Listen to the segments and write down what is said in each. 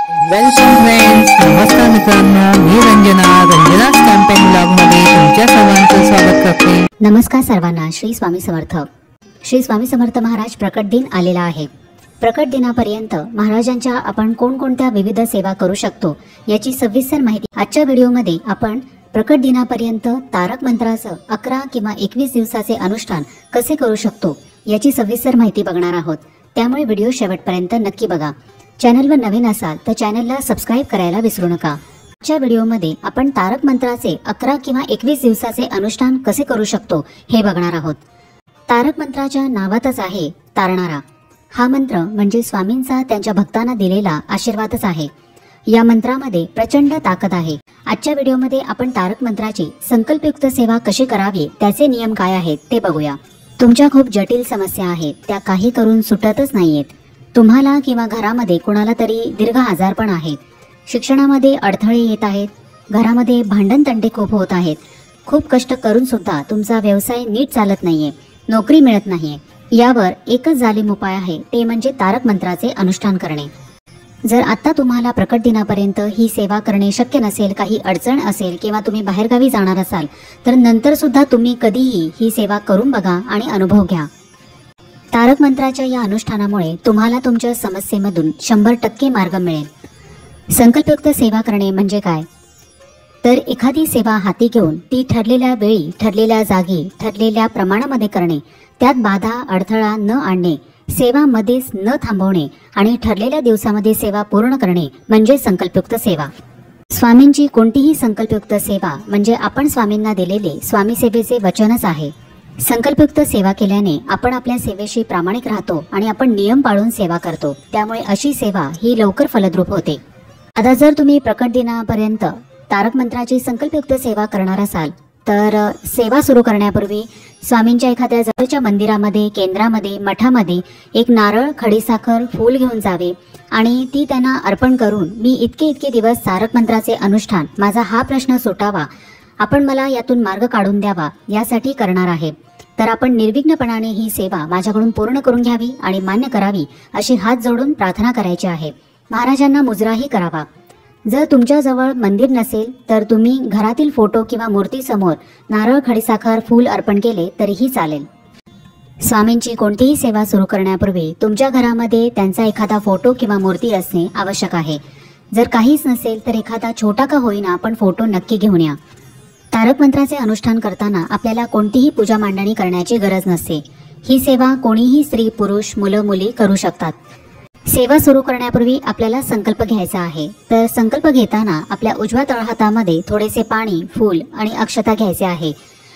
Welcome friends, नमस्कार मित्रांनो, मी रंजनाच campaign ब्लॉगमध्ये तुमच्या सर्वांचं स्वागत करते। नमस्कार सर्वांना। श्री स्वामी समर्थ। श्री स्वामी समर्थ महाराज प्रकट दिन आलेला आहे। प्रकट दिनापर्यंत महाराजांच्या आपण कोणकोणत्या विविध सेवा करू शकतो याची सविस्तर माहिती आजच्या व्हिडिओमध्ये आपण प्रकट दिनापर्यंत तारक मंत्राचं 11 किंवा 21 दिवसाचे अनुष्ठान कसे करू शकतो याची सविस्तर माहिती बघणार आहोत। त्यामुळे व्हिडिओ शेवटपर्यंत नक्की बघा। चॅनलवर नवीन असाल तर चॅनलला सबस्क्राइब करायला विसरू नका। आजच्या व्हिडिओमध्ये आपण तारक मंत्राचे 11 किंवा 21 दिवसाचे अनुष्ठान कसे करू शकतो हे बघणार आहोत। तारक मंत्राच्या नावातच आहे तारणारा। हा मंत्र म्हणजे स्वामींचा त्यांच्या भक्तांना दिलेला आशीर्वादच आहे। या मंत्रामध्ये प्रचंड ताकद आहे। आजच्या व्हिडिओमध्ये आपण तारक मंत्राची संकल्पयुक्त सेवा कशी करावी त्याचे नियम काय आहेत ते बघूया। तुमच्या खूप जटिल समस्या आहेत, त्या काही करून सुटतच नाहीयेत। तुम्हाला किंवा घरामध्ये कोणाला तरी दीर्घ आजारपण आहेत, शिक्षणामध्ये अडथळे येत आहेत, घरामध्ये भांडण तंटे खूप होत आहेत, खूप कष्ट करून सुद्धा तुमचा व्यवसाय नीट चालत नाहीये, नोकरी मिळत नाहीये। यावर एकच जालिम उपाय आहे, ते म्हणजे तारक मंत्राचे अनुष्ठान करणे। जर आता तुम्हाला प्रकट दिनापर्यंत ही सेवा करणे शक्य नसेल, काही अडचण असेल किंवा तुम्ही बाहेरगावी जाणार असाल तर नंतर सुद्धा तुम्ही कधीही ही सेवा करून बघा आणि अनुभव घ्या। तारक मंत्राच्या या अनुष्ठानामुळे तुम्हाला तुमच्या समस्येमधून 100% मार्ग मिळेल। संकल्पयुक्त सेवा करणे म्हणजे काय तर एखादी सेवा हाती घेऊन ती ठरलेल्या वेळी, ठरलेल्या जागी, ठरलेल्या प्रमाणामध्ये करणे, त्यात बाधा अडथळा न आणणे, सेवा मध्येच न थांबवणे आणि ठरलेल्या दिवसामध्ये सेवा पूर्ण करणे म्हणजे संकल्पयुक्त सेवा। स्वामींची कोणतीही संकल्पयुक्त सेवा म्हणजे आपण स्वामींना दिलेले स्वामी सेवेचे वचनच आहे। संकल्पयुक्त सेवा केल्याने आपण आपल्या सेवेशी प्रामाणिक राहतो आणि आपण नियम पाळून सेवा करतो, त्यामुळे अशी सेवा ही लवकर फलद्रूप होते। आता जर तुम्ही प्रकट दिनापर्यंत तारक मंत्राची संकल्पयुक्त सेवा करणार असाल तर सेवा सुरू करण्यापूर्वी स्वामींच्या एखाद्या जवळच्या मंदिरामध्ये, केंद्रामध्ये, मठामध्ये एक नारळ, खडीसाखर, फूल घेऊन जावे आणि ती त्यांना अर्पण करून मी इतके दिवस तारक मंत्राचे अनुष्ठान, माझा हा प्रश्न सुटावा, आपण मला यातून मार्ग काढून द्यावा यासाठी करणार आहे, तर आपण निर्विघ्नपणाने ही सेवा माझ्याकडून पूर्ण करून घ्यावी आणि मान्य करावी अशी हात जोडून प्रार्थना करायची आहे। महाराजांना मुजराही करावा। जर तुमच्याजवळ मंदिर नसेल तर तुम्ही घरातील फोटो किंवा मूर्तीसमोर नारळ, खडीसाखर, फूल अर्पण केले तरीही चालेल। स्वामींची कोणतीही सेवा सुरू करण्यापूर्वी तुमच्या घरामध्ये त्यांचा एखादा फोटो किंवा मूर्ती असणे आवश्यक आहे। जर काहीच नसेल तर एखादा छोटा का होईना पण फोटो नक्की घेऊन या। तारक मंत्राचे अनुष्ठान करताना आपल्याला कोणतीही पूजा मांडणी करण्याची गरज नसते। ही सेवा कोणीही स्त्री, पुरुष, मुलं, मुली करू शकतात। सेवा सुरू करण्यापूर्वी आपल्याला संकल्प घ्यायचा आहे, तर संकल्प घेताना आपल्या उजव्या तळहातामध्ये थोडेसे पाणी, फूल आणि अक्षता घ्यायचे आहे।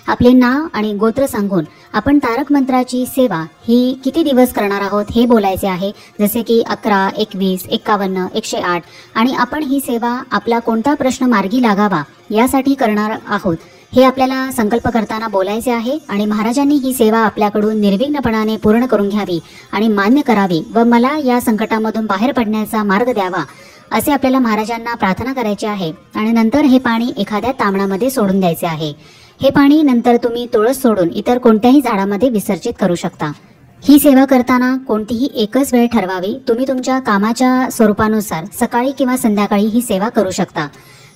आपले नाव आणि गोत्र सांगून आपण तारक मंत्राची सेवा ही किती दिवस करणार आहोत हे बोलायचे आहे, जसे की 11, 21, 51, 108 आणि आपण ही सेवा आपला कोणता प्रश्न मार्गी लागावा यासाठी करणार आहोत हे आपल्याला संकल्प करताना बोलायचे आहे। आणि महाराजांनी ही सेवा आपल्याकडून निर्विघ्नपणाने पूर्ण करून घ्यावी आणि मान्य करावी व मला या संकटामधून बाहेर पडण्याचा मार्ग द्यावा असे आपल्याला महाराजांना प्रार्थना करायची आहे। आणि नंतर हे पाणी एखाद्या तांबणामध्ये सोडून द्यायचे आहे। हे पाणी नंतर तुम्ही तुळस सोडून इतर कोणत्याही झाडामध्ये विसर्जित करू शकता। ही सेवा करताना कोणतीही एकच वेळ ठरवावी, तुम्ही तुमच्या कामाच्या स्वरूपानुसार सकाळी किंवा संध्याकाळी ही सेवा करू शकता।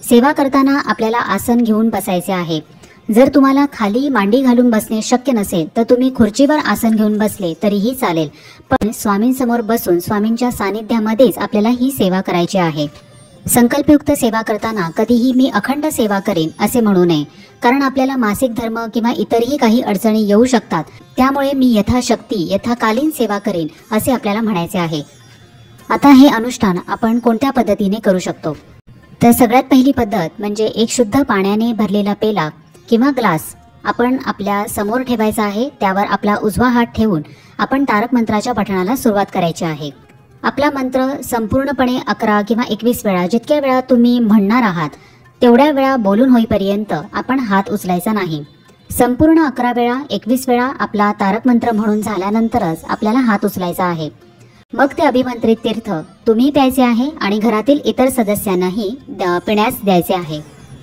सेवा करताना आपल्याला आसन घेऊन बसायचे आहे। जर तुम्हाला खाली मांडी घालून बसणे शक्य नसेल तर तुम्ही खुर्चीवर आसन घेऊन बसले तरीही चालेल, पण स्वामींसमोर बसून स्वामींच्या सानिध्यामध्येच आपल्याला ही सेवा करायची आहे। संकल्पयुक्त सेवा करताना कधीही मी अखंड सेवा करेन असे म्हणू नये, कारण आपल्याला मासिक धर्म किंवा इतरही काही अडचणी येऊ शकतात, त्यामुळे मी यथाशक्ती यथाकालीन सेवा करेन असे आपल्याला म्हणायचे आहे। आता हे अनुष्ठान आपण कोणत्या पद्धतीने करू शकतो तर सगळ्यात पहिली पद्धत म्हणजे एक शुद्ध पाण्याने भरलेला पेला किंवा ग्लास आपण आपल्या समोर ठेवायचा आहे। त्यावर आपला उजवा हात ठेवून आपण तारक मंत्राच्या पठणाला सुरुवात करायची आहे। आपला मंत्र संपूर्णपणे 11 किंवा 21 वेळा, जितक्या वेळा तुम्ही म्हणणार आहात तेवढ्या वेळा बोलून होईपर्यंत आपण हात उचलायचा नाही। संपूर्ण 11 वेळा, 21 वेळा आपला तारक मंत्र म्हणून झाल्यानंतरच आपल्याला हात उचलायचा आहे। मग ते अभिमंत्रित तीर्थ तुम्ही प्यायचे आहे आणि घरातील इतर सदस्यांनाही पिण्यास द्यायचे आहे।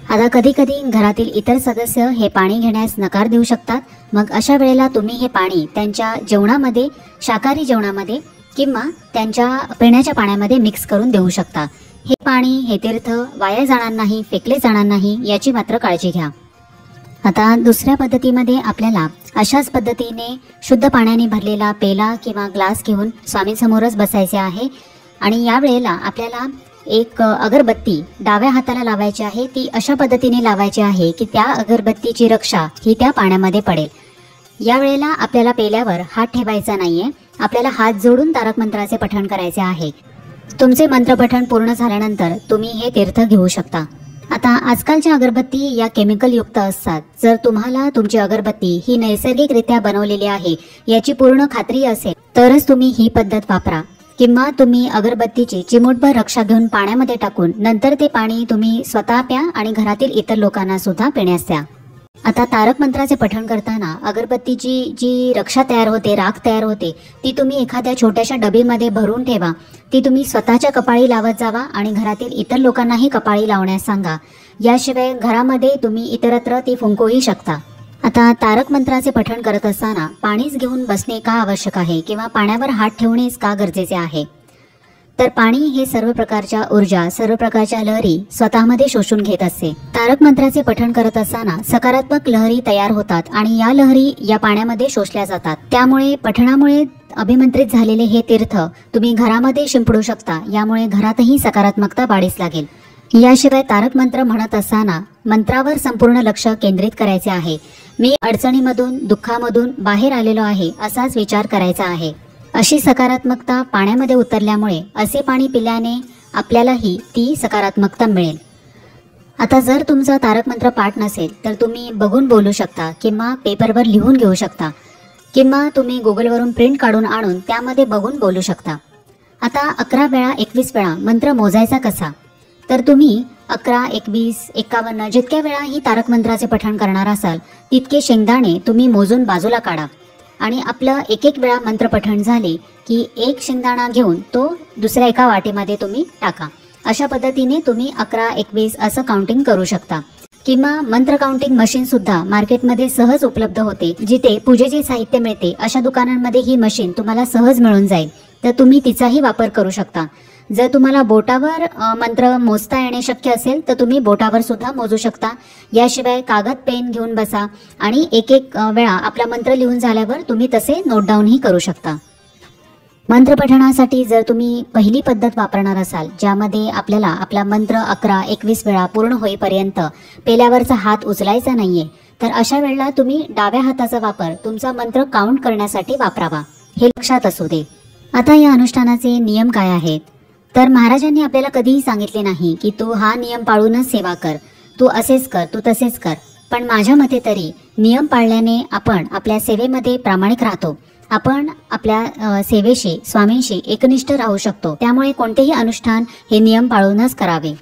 आता कधी कधी घरातील इतर सदस्य हे पाणी घेण्यास नकार देऊ शकतात, मग अशा वेळेला तुम्ही हे पाणी त्यांच्या जेवणामध्ये, शाकाहारी जेवणामध्ये किंवा त्यांच्या पिण्याच्या पाण्यामध्ये मिक्स करून देऊ शकता। हे पाणी, हे तीर्थ वाया जाणार नाही, फेकले जाणार नाही याची मात्र काळजी घ्या. आता दुसऱ्या पद्धतीमध्ये आपल्याला अशाच पद्धतीने शुद्ध पाण्याने भरलेला पेला किंवा ग्लास घेऊन स्वामींसमोरच बसायचे आहे आणि या वेळेला आपल्याला एक अगरबत्ती डाव्या हाताला लावायची आहे. ती अशा पद्धतीने लावायची आहे की त्या अगरबत्तीची रक्षा ही त्या पाण्यामध्ये पडेल. या वेळेला आपल्याला पेल्यावर हात ठेवायचा नाहीये. आपल्याला हात जोडून तारक मंत्राचे पठण करायचे आहे. तुमचे मंत्रपठण पूर्ण झाल्यानंतर तुम्ही हे तीर्थ घेऊ शकता. आता आजकालच्या अगरबत्ती या केमिकल युक्त असतात. जर तुम्हाला तुमची अगरबत्ती ही नैसर्गिकरित्या बनवलेली आहे याची पूर्ण खात्री असेल तरच तुम्ही ही पद्धत वापरा. किंवा तुम्ही अगरबत्तीची चिमूटभर रक्षा घेऊन पाण्यामध्ये टाकून नंतर ते पाणी तुम्ही स्वतः प्या आणि घरातील इतर लोकांना सुद्धा पिण्यास द्या. आता तारक मंत्राचे पठण करताना अगरबत्तीची जी रक्षा तयार होते, राख तयार होते, ती तुम्ही एखाद्या छोट्याशा डबीमध्ये भरून ठेवा. ती तुम्ही स्वतःच्या कपाळी लावत जावा आणि घरातील इतर लोकांनाही कपाळी लावण्यास सांगा. याशिवाय घरामध्ये तुम्ही इतरत्र ती फुंकूही शकता. आता तारक मंत्राचे पठण करत असताना पाणीच घेऊन बसणे का आवश्यक आहे किंवा पाण्यावर हात ठेवणेच का गरजेचे आहे? तर पाणी हे सर्व प्रकारच्या ऊर्जा, सर्व प्रकारच्या लहरी स्वतःमध्ये शोषून घेत असते. तारक मंत्राचे पठण करत असताना सकारात्मक लहरी तयार होतात आणि या लहरी या पाण्यामध्ये शोषल्या जातात. त्यामुळे पठणामुळे अभिमंत्रित झालेले हे तीर्थ तुम्ही घरामध्ये शिंपडू शकता. यामुळे घरातही सकारात्मकता वाढीस लागेल. याशिवाय तारक मंत्र म्हणत असताना मंत्रावर संपूर्ण लक्ष केंद्रित करायचे आहे. मी अडचणीमधून, दुःखामधून बाहेर आलेलो आहे असाच विचार करायचा आहे. अशी सकारात्मकता पाण्यामध्ये उतरल्यामुळे असे पाणी पिल्याने आपल्यालाही ती सकारात्मकता मिळेल. आता जर तुमचा तारक मंत्र पाठ नसेल तर तुम्ही बघून बोलू शकता किंवा पेपरवर लिहून घेऊ शकता किंवा तुम्ही गुगलवरून प्रिंट काढून आणून त्यामध्ये बघून बोलू शकता. आता 11 वेळा 21 वेळा मंत्र मोजायचा कसा? तर तुम्ही 11, 21, 51 जितक्या वेळा ही तारक मंत्राचे पठण करणार असाल तितके शेंगदाणे तुम्ही मोजून बाजूला काढा आणि आपलं एक वेळा मंत्रपठण झाले की एक शेंगदाणा घेऊन तो दुसऱ्या एका वाटीमध्ये तुम्ही टाका. अशा पद्धतीने तुम्ही 11, 21 असं काउंटिंग करू शकता. किंवा मंत्र काउंटिंग मशीन सुद्धा मार्केटमध्ये सहज उपलब्ध होते. जिथे पूजेचे साहित्य मिळते अशा दुकानांमध्ये ही मशीन तुम्हाला सहज मिळून जाईल. तर तुम्ही तिचाही वापर करू शकता. जर तुम्हाला बोटावर मंत्र मोजता येणे शक्य असेल तर तुम्ही बोटावर सुद्धा मोजू शकता. याशिवाय कागद, पेन घेऊन बसा आणि एक वेळा आपला मंत्र लिहून झाल्यावर तुम्ही तसे नोट डाऊनही करू शकता. मंत्रपठणासाठी जर तुम्ही पहिली पद्धत वापरणार असाल ज्यामध्ये आपल्याला आपला मंत्र 11, 21 वेळा पूर्ण होईपर्यंत पेल्यावरचा हात उचलायचा नाहीये, तर अशा वेळेला तुम्ही डाव्या हाताचा वापर तुमचा मंत्र काउंट करण्यासाठी वापरावा. हे लक्षात असू दे. आता या अनुष्ठानाचे नियम काय आहेत? तर महाराजांनी आपल्याला कधीही सांगितले नाही की तू हा नियम पाळूनच सेवा कर, तू असेच कर, तू तसेच कर. पण माझ्या मते तरी नियम पाळल्याने आपण आपल्या सेवेमध्ये प्रामाणिक राहतो. आपण आपल्या सेवेशी, स्वामींशी एकनिष्ठ राहू शकतो. त्यामुळे कोणतेही अनुष्ठान हे नियम पाळूनच करावे.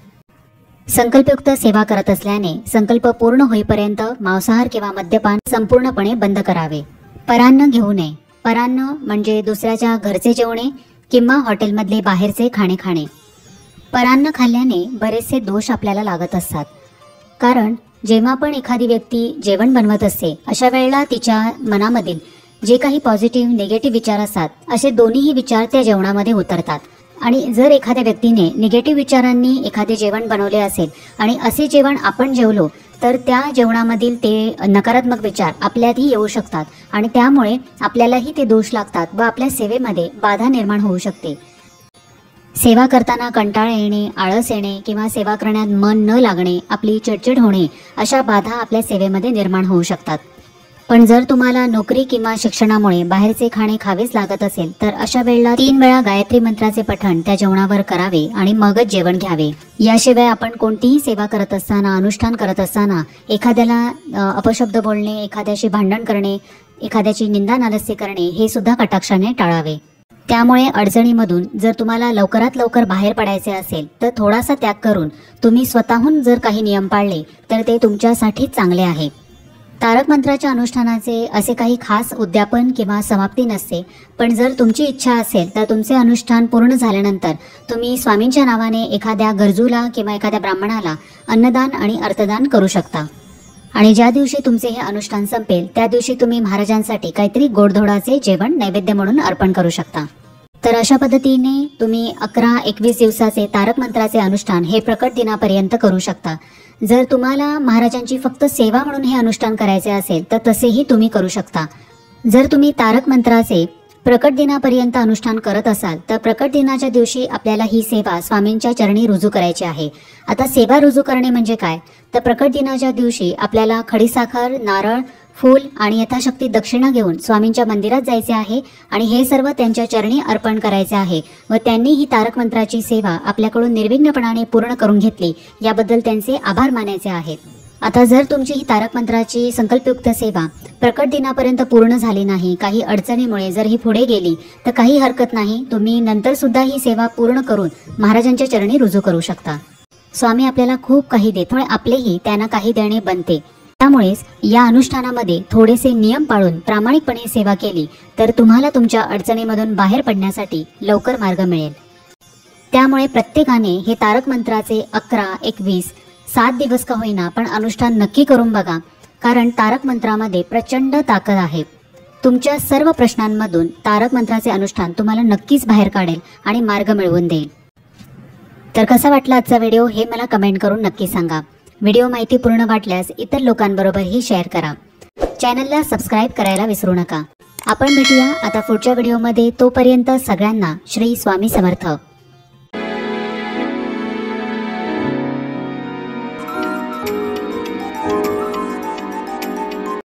संकल्पयुक्त सेवा करत असल्याने संकल्प पूर्ण होईपर्यंत मांसाहार किंवा मद्यपान संपूर्णपणे बंद करावे. परान्न घेऊ नये. परान्न म्हणजे दुसऱ्याच्या घरचे जेवणे किंवा हॉटेलमधले बाहेरचे खाणे. परान्न खाल्ल्याने बरेचसे दोष आपल्याला लागत असतात. कारण जेव्हा पण एखादी व्यक्ती जेवण बनवत असते अशा वेळेला तिच्या मनामधील जे काही पॉझिटिव्ह, निगेटिव्ह विचार असतात असे दोन्हीही विचार त्या जेवणामध्ये उतरतात. आणि जर एखाद्या व्यक्तीने निगेटिव्ह विचारांनी एखादे जेवण बनवले असेल आणि असे जेवण आपण जेवलो तर त्या जेवणामधील ते नकारात्मक विचार आपल्यातही येऊ शकतात आणि त्यामुळे आपल्यालाही ते दोष लागतात व आपल्या सेवेमध्ये बाधा निर्माण होऊ शकते. सेवा करताना कंटाळा येणे, आळस येणे किंवा सेवा करण्यात मन न लागणे, आपली चिडचिड होणे अशा बाधा आपल्या सेवेमध्ये निर्माण होऊ शकतात. पण जर तुम्हाला नोकरी किंवा शिक्षणामुळे बाहेरचे खाणे खावेच लागत असेल तर अशा वेळेला 3 वेळा गायत्री मंत्राचे पठण त्या जेवणावर करावे आणि मगच जेवण घ्यावे. याशिवाय आपण कोणतीही सेवा करत असताना, अनुष्ठान करत असताना एखाद्याला अपशब्द बोलणे, एखाद्याशी भांडण करणे, एखाद्याची निंदा नालस्ती करणे हे सुद्धा कटाक्षाने टाळावे. त्यामुळे अडचणीमधून जर तुम्हाला लवकरात लवकर बाहेर पडायचे असेल तर थोडासा त्याग करून तुम्ही स्वतःहून जर काही नियम पाळले तर ते तुमच्यासाठीच चांगले आहे. तारक मंत्राच्या अनुष्ठानाचे असे काही खास उद्यापन किंवा समाप्ती नसते. पण जर तुमची इच्छा असेल तर तुमचे अनुष्ठान पूर्ण झाल्यानंतर तुम्ही स्वामींच्या नावाने एखाद्या गरजूला किंवा एखाद्या ब्राह्मणाला अन्नदान आणि अर्थदान करू शकता. आणि ज्या दिवशी तुमचे हे अनुष्ठान संपेल त्या दिवशी तुम्ही महाराजांसाठी काहीतरी गोडधोडाचे जेवण नैवेद्य म्हणून अर्पण करू शकता. तर अशा पद्धतीने तुम्ही 11-21 दिवसाचे तारक मंत्राचे अनुष्ठान हे प्रकट दिनापर्यंत करू शकता। जर तुम्हाला महाराजांची फक्त सेवा म्हणून हे अनुष्ठान करायचे असेल तर तसेही तुम्ही करू शकता। जर तुम्ही तारक मंत्राचे प्रकट दिनापर्यंत अनुष्ठान करत असाल तर प्रकट दिनाच्या दिवशी आपल्याला ही सेवा स्वामींच्या चरणी रुजू करायची आहे। आता सेवा रुजू करणे म्हणजे काय, तर प्रकट दिनाच्या दिवशी आपल्याला खडीसाखर, नारळ, फूल आणि यथाशक्ती दक्षिणा घेऊन स्वामींच्या मंदिरात जायचे आहे आणि हे सर्व त्यांच्या चरणी अर्पण करायचे आहे व त्यांनी ही तारक मंत्राची सेवा आपल्याकडून निर्विघ्नपणाने पूर्ण करून घेतली याबद्दल त्यांचे आभार मानायचे आहेत। आता जर तुमची ही तारक मंत्राची संकल्पयुक्त सेवा प्रकट दिनापर्यंत पूर्ण झाली नाही, काही अडचणीमुळे जर ही पुढे गेली तर काही हरकत नाही, तुम्ही नंतर सुद्धा ही सेवा पूर्ण करून महाराजांच्या चरणी रुजू करू शकता। स्वामी आपल्याला खूप काही देतो, आपलेही त्यांना काही देणे बनते। त्यामुळेच या अनुष्ठानामध्ये थोडेसे नियम पाळून प्रामाणिकपणे सेवा केली तर तुम्हाला तुमच्या अडचणीमधून बाहेर पडण्यासाठी लवकर मार्ग मिळेल। त्यामुळे प्रत्येकाने हे तारक मंत्राचे 11-21 7 दिवस का होईना पण अनुष्ठान नक्की करून बघा, कारण तारक मंत्रामध्ये प्रचंड ताकद आहे। तुमच्या सर्व प्रश्नांमधून तारक मंत्राचे अनुष्ठान तुम्हाला नक्कीच बाहेर काढेल आणि मार्ग मिळवून देईल। तर कसा वाटला आजचा व्हिडिओ हे मला कमेंट करून नक्की सांगा। व्हिडिओ माहिती पूर्ण वाटल्यास इतर लोकांबरोबरही शेअर करा। चॅनलला सबस्क्राईब करायला विसरू नका। आपण भेटूया आता पुढच्या व्हिडिओमध्ये, तोपर्यंत सगळ्यांना श्री स्वामी समर्थ।